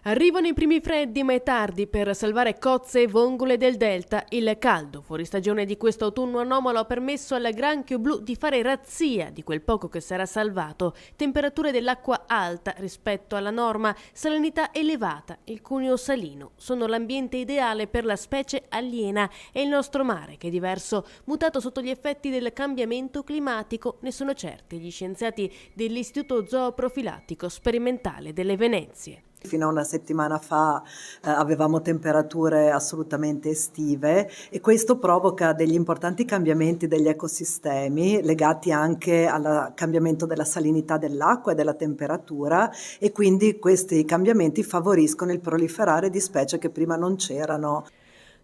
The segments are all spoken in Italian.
Arrivano i primi freddi ma è tardi per salvare cozze e vongole del delta. Il caldo fuori stagione di questo autunno anomalo ha permesso al granchio blu di fare razzia di quel poco che sarà salvato. Temperature dell'acqua alta rispetto alla norma, salinità elevata, il cuneo salino sono l'ambiente ideale per la specie aliena e il nostro mare, che è diverso, mutato sotto gli effetti del cambiamento climatico, ne sono certi gli scienziati dell'Istituto Zooprofilattico Sperimentale delle Venezie. Fino a una settimana fa avevamo temperature assolutamente estive e questo provoca degli importanti cambiamenti degli ecosistemi legati anche al cambiamento della salinità dell'acqua e della temperatura, e quindi questi cambiamenti favoriscono il proliferare di specie che prima non c'erano.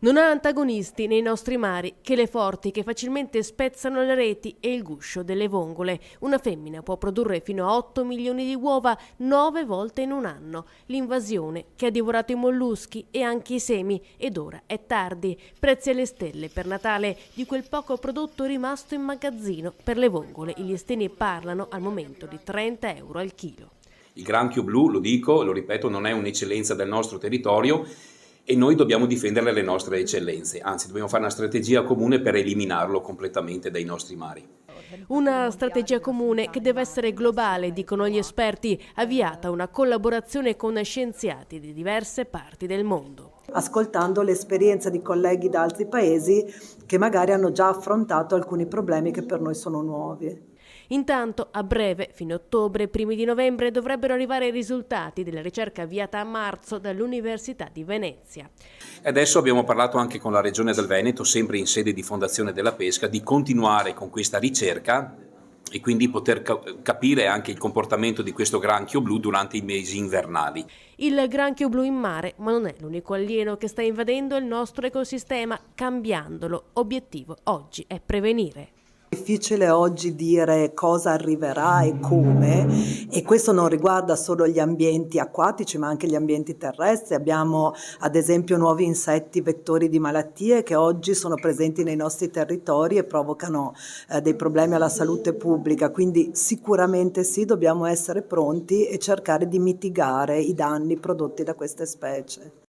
Non ha antagonisti nei nostri mari che le forti che facilmente spezzano le reti e il guscio delle vongole. Una femmina può produrre fino a 8 milioni di uova 9 volte in un anno. L'invasione che ha divorato i molluschi e anche i semi, ed ora è tardi. Prezzi alle stelle per Natale di quel poco prodotto rimasto in magazzino. Per le vongole i listini parlano al momento di 30 euro al chilo. Il granchio blu, lo dico, lo ripeto, non è un'eccellenza del nostro territorio e noi dobbiamo difendere le nostre eccellenze, anzi dobbiamo fare una strategia comune per eliminarlo completamente dai nostri mari. Una strategia comune che deve essere globale, dicono gli esperti, avviata una collaborazione con scienziati di diverse parti del mondo. Ascoltando l'esperienza di colleghi da altri paesi che magari hanno già affrontato alcuni problemi che per noi sono nuovi. Intanto, a breve, fine ottobre, primi di novembre, dovrebbero arrivare i risultati della ricerca avviata a marzo dall'Università di Venezia. Adesso abbiamo parlato anche con la Regione del Veneto, sempre in sede di Fondazione della Pesca, di continuare con questa ricerca e quindi poter capire anche il comportamento di questo granchio blu durante i mesi invernali. Il granchio blu in mare, ma non è l'unico alieno che sta invadendo il nostro ecosistema, cambiandolo. Obiettivo oggi è prevenire. È difficile oggi dire cosa arriverà e come, e questo non riguarda solo gli ambienti acquatici ma anche gli ambienti terrestri. Abbiamo ad esempio nuovi insetti vettori di malattie che oggi sono presenti nei nostri territori e provocano dei problemi alla salute pubblica, quindi sicuramente sì, dobbiamo essere pronti e cercare di mitigare i danni prodotti da queste specie.